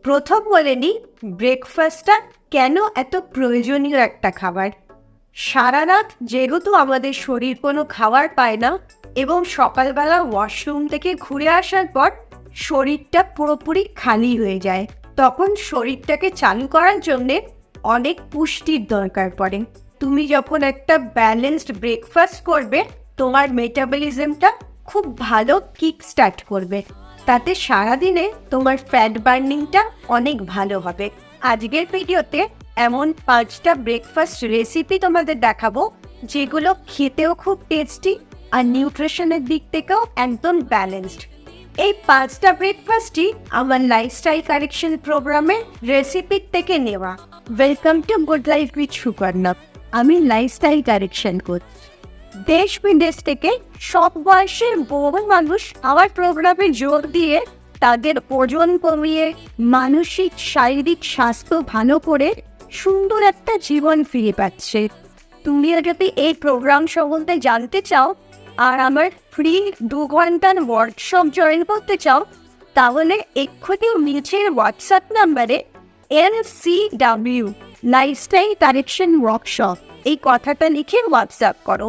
প্রথম বলে নিই, ব্রেকফাস্টটা কেন এত প্রয়োজনীয় একটা খাবার। সারা রাত যেহেতু আমাদের শরীর কোনো খাবার পায় না এবং সকালবেলা ওয়াশরুম থেকে ঘুরে আসার পর শরীরটা পুরোপুরি খালি হয়ে যায়, তখন শরীরটাকে চালু করার জন্যে অনেক পুষ্টির দরকার পড়ে। তুমি যখন একটা ব্যালেন্সড ব্রেকফাস্ট করবে, তোমার মেটাবলিজমটা খুব ভালো কিক স্টার্ট করবে, তাতে সারাদিনে তোমার ফ্যাট বার্নিংটা অনেক ভালো হবে। আজকের ভিডিওতে এমন 5টা ব্রেকফাস্ট রেসিপি তোমাদের দেখাবো যেগুলো খেতেও খুব টেস্টি আর নিউট্রিশনের দিক থেকেও একদম ব্যালেন্সড। এই 5টা ব্রেকফাস্টই আমার লাইফস্টাইল কারেকশন প্রোগ্রামের রেসিপির থেকে নেওয়া। Welcome to good life with Sukanya. আমি লাইফস্টাইল কারেকশন করছি। দেশ বিদেশ থেকে সব বয়সের বহু মানুষ আমার প্রোগ্রামে যোগ দিয়ে তাদের ওজন কমিয়ে মানসিক শারীরিক স্বাস্থ্য ভালো করে সুন্দর একটা জীবন ফিরে পাচ্ছে। তুমিও যদি এই প্রোগ্রাম সম্বন্ধে জানতে চাও আর আমার ফ্রি 2 ঘন্টার ওয়ার্কশপ জয়েন করতে চাও, তাহলে এক্ষুনি নিচের হোয়াটসঅ্যাপ নাম্বারে LCW লাইফস্টাইল কারেকশন ওয়ার্কশপ এই কথাটা লিখে হোয়াটসঅ্যাপ করো।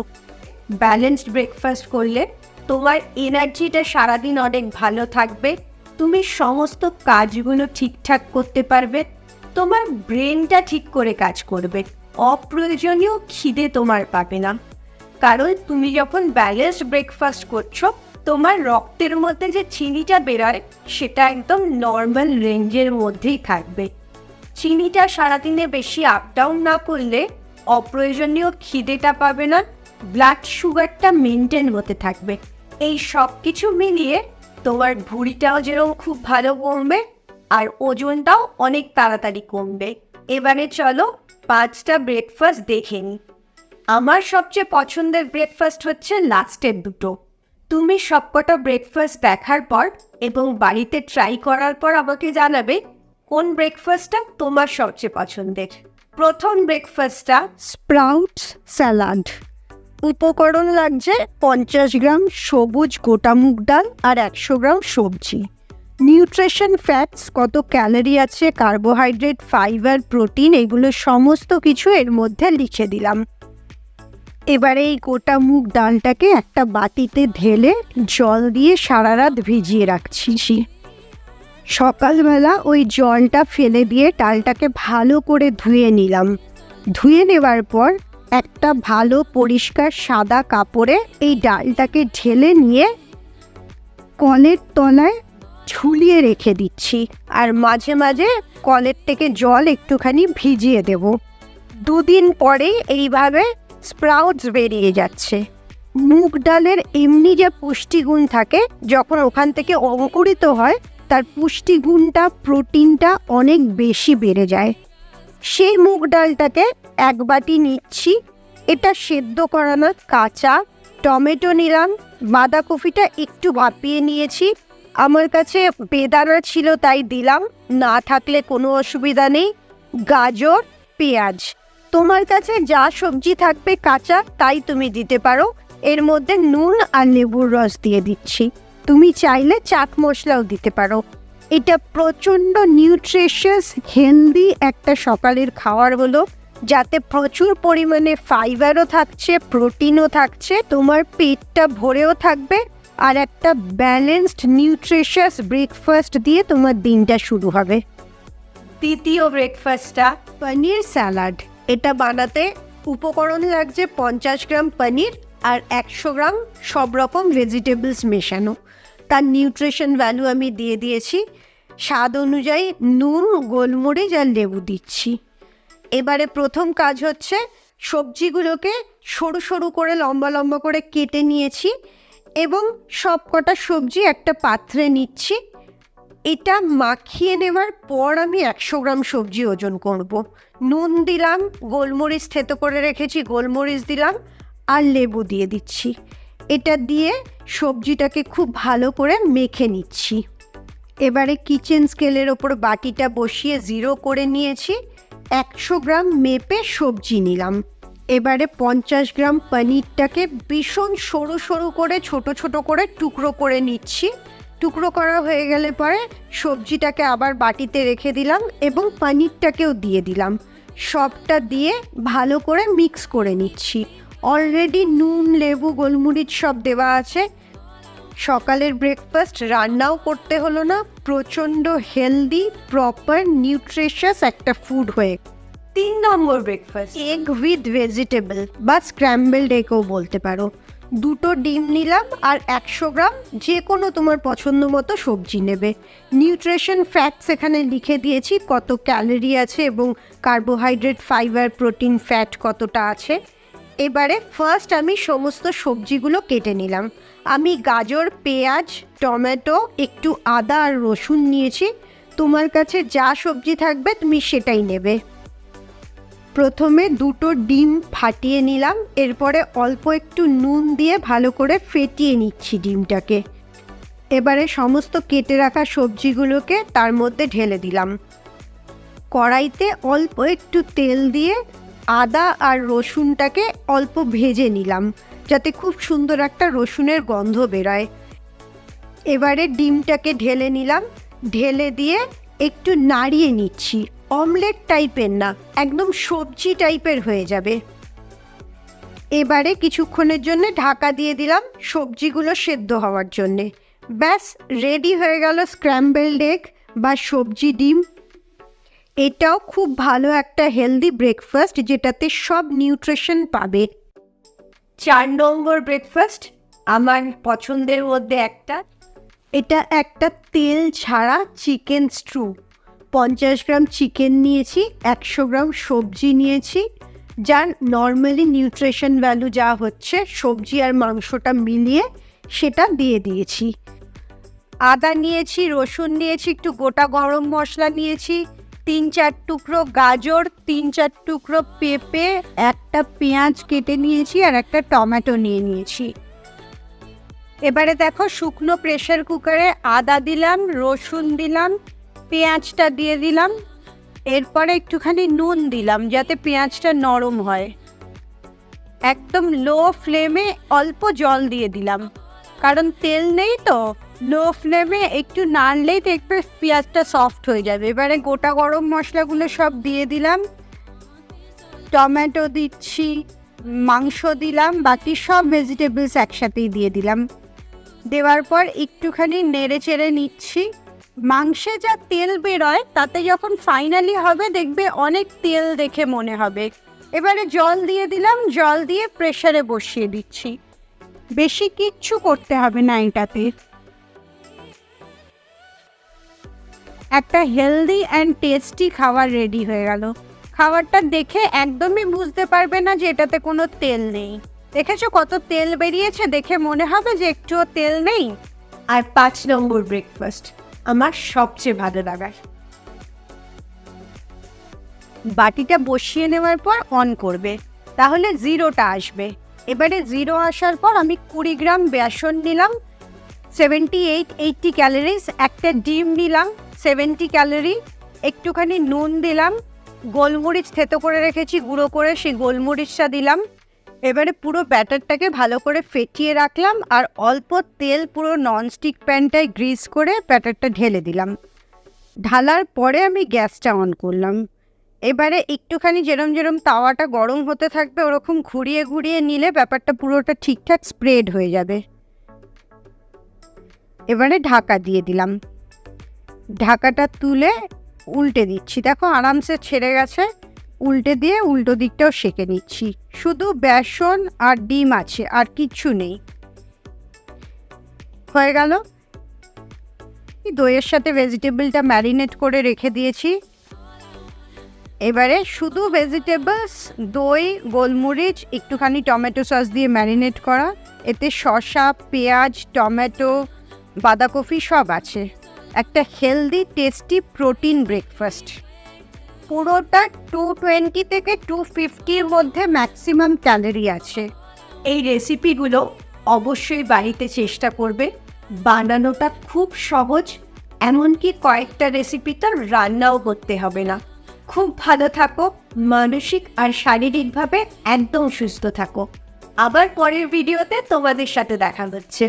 ব্যালেন্সড ব্রেকফাস্ট করলে তোমার এনার্জিটা সারাদিন অনেক ভালো থাকবে, তুমি সমস্ত কাজগুলো ঠিকঠাক করতে পারবে, তোমার ব্রেনটা ঠিক করে কাজ করবে, অপ্রয়োজনীয় খিদে তোমার পাবে না। কারণ তুমি যখন ব্যালেন্সড ব্রেকফাস্ট করছো, তোমার রক্তের মধ্যে যে চিনিটা বেরোয় সেটা একদম নর্মাল রেঞ্জের মধ্যেই থাকবে। চিনিটা সারাদিনে বেশি আপ ডাউন না করলে অপ্রয়োজনীয় খিদেটা পাবে না, ব্লাড সুগারটা মেনটেন হতে থাকবে। এই সব কিছু মিলিয়ে তোমার ভুঁড়িটাও যেরকম খুব ভালো কমবে আর ওজনটাও অনেক তাড়াতাড়ি কমবে। এবারে চলো 5টা ব্রেকফাস্ট দেখে নিই। আমার সবচেয়ে পছন্দের ব্রেকফাস্ট হচ্ছে লাস্টের দুটো। তুমি সবকটা ব্রেকফাস্ট দেখার পর এবং বাড়িতে ট্রাই করার পর আমাকে জানাবে কোন ব্রেকফাস্টটা তোমার সবচেয়ে পছন্দের। প্রথম ব্রেকফাস্টটা স্প্রাউট স্যালাড। উপকরণ লাগছে 50 গ্রাম সবুজ গোটা মুগ ডাল আর 100 গ্রাম সবজি। নিউট্রিশন, ফ্যাটস, কত ক্যালোরি আছে, কার্বোহাইড্রেট, ফাইবার, প্রোটিন, এগুলো সমস্ত কিছু এর মধ্যে লিখে দিলাম। এবারে এই গোটা মুগ ডালটাকে একটা বাটিতে ঢেলে জল দিয়ে সারা রাত ভিজিয়ে রাখছি। সকালবেলা ওই জলটা ফেলে দিয়ে ডালটাকে ভালো করে ধুয়ে নিলাম। ধুয়ে নেওয়ার পর একটা ভালো পরিষ্কার সাদা কাপড়ে এই ডালটাকে ঢেলে নিয়ে কলের তলায় ঝুলিয়ে রেখে দিচ্ছি, আর মাঝে মাঝে কলের থেকে জল একটুখানি ভিজিয়ে দেব। 2 দিন পরে এইভাবে স্প্রাউটস বেরিয়ে যাচ্ছে। মুগ ডালের এমনি যে পুষ্টিগুণ থাকে, যখন ওখান থেকে অঙ্কুরিত হয় তার পুষ্টিগুণটা, প্রোটিনটা অনেক বেশি বেড়ে যায়। সেই মুগ ডালটাকে 1 বাটি নিচ্ছি। এটা সেদ্ধ করা না, কাঁচা। টমেটো নিলাম, বাঁধাকপিটা একটু ভাপিয়ে নিয়েছি। আমার কাছে বেদানা ছিল তাই দিলাম, না থাকলে কোনো অসুবিধা নেই। গাজর, পেঁয়াজ, তোমার কাছে যা সবজি থাকবে কাঁচা তাই তুমি দিতে পারো। এর মধ্যে নুন আর লেবুর রস দিয়ে দিচ্ছি, তুমি চাইলে চাট মশলাও দিতে পারো। এটা প্রচণ্ড নিউট্রিশিয়াস হেলদি একটা সকালের খাবার হলো, যাতে প্রচুর পরিমাণে ফাইবারও থাকছে, প্রোটিনও থাকছে, তোমার পেটটা ভরেও থাকবে, আর একটা ব্যালেন্সড নিউট্রিশিয়াস ব্রেকফাস্ট দিয়ে তোমার দিনটা শুরু হবে। দ্বিতীয় ব্রেকফাস্টটা পনির স্যালাড। এটা বানাতে উপকরণ লাগছে 50 গ্রাম পনির আর 100 গ্রাম সব রকম ভেজিটেবলস মেশানো। তার নিউট্রিশন ভ্যালু আমি দিয়ে দিয়েছি। স্বাদ অনুযায়ী নুন, গোলমরিচ আর লেবু দিচ্ছি। এবারে প্রথম কাজ হচ্ছে সবজিগুলোকে সরু সরু করে লম্বা লম্বা করে কেটে নিয়েছি এবং সব কটা সবজি একটা পাত্রে নিচ্ছি। এটা মাখিয়ে নেওয়ার পর আমি 100 গ্রাম সবজি ওজন করব। নুন দিলাম, গোলমরিচ থেতো করে রেখেছি গোলমরিচ দিলাম, আর লেবু দিয়ে দিচ্ছি। এটা দিয়ে সবজিটাকে খুব ভালো করে মেখে নিচ্ছি। এবারে কিচেন স্কেলের ওপর বাটিটা বসিয়ে 0 করে নিয়েছি। 100 গ্রাম মেপে সবজি নিলাম। এবারে 50 গ্রাম পনিরটাকে ভীষণ সরু সরু করে ছোট ছোট করে টুকরো করে নিচ্ছি। টুকরো করা হয়ে গেলে পরে সবজিটাকে আবার বাটিতে রেখে দিলাম এবং পনিরটাকেও দিয়ে দিলাম। সবটা দিয়ে ভালো করে মিক্স করে নিচ্ছি। অলরেডি নুন, লেবু, গোলমরিচ সব দেওয়া আছে। সকালের ব্রেকফাস্ট রান্নাও করতে হলো না, প্রচণ্ড হেলদি, প্রপার, নিউট্রিশিয়াস একটা ফুড হয়ে। 3 নম্বর ব্রেকফাস্ট, এগ উইথ ভেজিটেবল বা স্ক্র্যাম্বলড এগও বলতে পারো। 2টো ডিম নিলাম আর 100 গ্রাম যে কোনো তোমার পছন্দ মতো সবজি নেবে। নিউট্রিশন ফ্যাক্টস এখানে লিখে দিয়েছি, কত ক্যালোরি আছে এবং কার্বোহাইড্রেট, ফাইবার, প্রোটিন, ফ্যাট কতটা আছে। এবারে ফার্স্ট আমি সমস্ত সবজিগুলো কেটে নিলাম। আমি গাজর, পেঁয়াজ, টমেটো, একটু আদা আর রসুন নিয়েছি। তোমার কাছে যা সবজি থাকবে তুমি সেটাই নেবে। প্রথমে 2টো ডিম ফাটিয়ে নিলাম, এরপরে অল্প একটু নুন দিয়ে ভালো করে ফেটিয়ে নিচ্ছি ডিমটাকে। এবারে সমস্ত কেটে রাখা সবজিগুলোকে তার মধ্যে ঢেলে দিলাম। কড়াইতে অল্প একটু তেল দিয়ে আদা আর রসুনটাকে অল্প ভেজে নিলাম, যাতে খুব সুন্দর একটা রসুনের গন্ধ বেরোয়। এবারে ডিমটাকে ঢেলে নিলাম, ঢেলে দিয়ে একটু নাড়িয়ে নিচ্ছি। অমলেট টাইপের না, একদম সবজি টাইপের হয়ে যাবে। এবারে কিছুক্ষণের জন্য ঢাকা দিয়ে দিলাম সবজিগুলো সেদ্ধ হওয়ার জন্যে। ব্যাস রেডি হয়ে গেল স্ক্র্যাম্বলড এগ বা সবজি ডিম। এটাও খুব ভালো একটা হেলদি ব্রেকফাস্ট, যেটাতে সব নিউট্রিশন পাবে। 4 নম্বর ব্রেকফাস্ট আমার পছন্দের মধ্যে একটা, এটা একটা তেল ছাড়া চিকেন স্ট্রু। 50 গ্রাম চিকেন নিয়েছি, 100 গ্রাম সবজি নিয়েছি, যার নর্মালি নিউট্রিশন ভ্যালু যা হচ্ছে সবজি আর মাংসটা মিলিয়ে সেটা দিয়ে দিয়েছি। আদা নিয়েছি, রসুন নিয়েছি, একটু গোটা গরম মশলা নিয়েছি, 3-4 টুকরো গাজর, 3-4 টুকরো পেঁপে, একটা পেঁয়াজ কেটে নিয়েছি আর একটা টমেটো নিয়েছি। এবারে দেখো শুকনো প্রেসার কুকারে আদা দিলাম, রসুন দিলাম, পেঁয়াজটা দিয়ে দিলাম, এরপরে একটুখানি নুন দিলাম যাতে পেঁয়াজটা নরম হয়। একদম লো ফ্লেমে অল্প জল দিয়ে দিলাম, কারণ তেল নেই তো। লো ফ্লেমে একটু নাড়লেই দেখবে পেঁয়াজটা সফট হয়ে যাবে। এবারে গোটা গরম মশলাগুলো সব দিয়ে দিলাম, টমেটো দিচ্ছি, মাংস দিলাম, বাকি সব ভেজিটেবলস একসাথেই দিয়ে দিলাম। দেওয়ার পর একটুখানি নেড়ে চেড়ে নিচ্ছি। মাংসে যা তেল বেরোয় তাতে যখন ফাইনালি হবে দেখবে অনেক তেল দেখে মনে হবে। এবারে জল দিয়ে দিলাম, জল দিয়ে প্রেসারে বসিয়ে দিচ্ছি। বেশি কিচ্ছু করতে হবে না এটাতে। একটা হেলদি অ্যান্ড টেস্টি খাবার রেডি হয়ে গেল। খাবারটা দেখে একদমই বুঝতে পারবে না যে এটাতে কোনো তেল নেই। দেখেছো কত তেল বেরিয়েছে, দেখে মনে হবে যে একটুও তেল নেই। আর 5 নম্বর ব্রেকফাস্ট আমার সবচেয়ে ভালো লাগার। বাটিটা বসিয়ে নেওয়ার পর অন করবে, তাহলে জিরোটা আসবে। এবারে জিরো আসার পর আমি 20 গ্রাম বেসন নিলাম, 78-80 ক্যালোরিজ। একটা ডিম নিলাম, 70 ক্যালোরি। একটুখানি নুন দিলাম, গোলমরিচ থেতো করে রেখেছি গুঁড়ো করে, সেই গোলমরিচটা দিলাম। এবারে পুরো ব্যাটারটাকে ভালো করে ফেটিয়ে রাখলাম আর অল্প তেল পুরো ননস্টিক প্যানটায় গ্রিস করে ব্যাটারটা ঢেলে দিলাম। ঢালার পরে আমি গ্যাসটা অন করলাম। এবারে একটুখানি যেরম যেরম তাওয়াটা গরম হতে থাকবে ওরকম ঘুরিয়ে ঘুরিয়ে নিলে ব্যাপারটা পুরোটা ঠিকঠাক স্প্রেড হয়ে যাবে। এবারে ঢাকা দিয়ে দিলাম, ঢাকাটা তুলে উল্টে দিচ্ছি। দেখো আরামসে ছেড়ে গেছে। উল্টে দিয়ে উল্টো দিকটাও সেঁকে নিচ্ছি। শুধু বেসন আর ডিম আছে, আর কিচ্ছু নেই। হয়ে গেল। দইয়ের সাথে ভেজিটেবলটা ম্যারিনেট করে রেখে দিয়েছি। এবারে শুধু ভেজিটেবলস, দই, গোলমরিচ, একটুখানি টমেটো সস দিয়ে ম্যারিনেট করা। এতে শসা, পেঁয়াজ, টমেটো, বাঁধাকপি সব আছে। একটা হেলদি টেস্টি প্রোটিন ব্রেকফাস্ট। পুরোটা 220 থেকে 250-র মধ্যে ম্যাক্সিমাম ক্যালোরি আছে। এই রেসিপিগুলো অবশ্যই বাড়িতে চেষ্টা করবে। বানানোটা খুব সহজ, এমনকি কয়েকটা রেসিপি তো রান্নাও করতে হবে না। খুব ভালো থাকো, মানসিক আর শারীরিকভাবে একদম সুস্থ থাকো। আবার পরের ভিডিওতে তোমাদের সাথে দেখা হচ্ছে।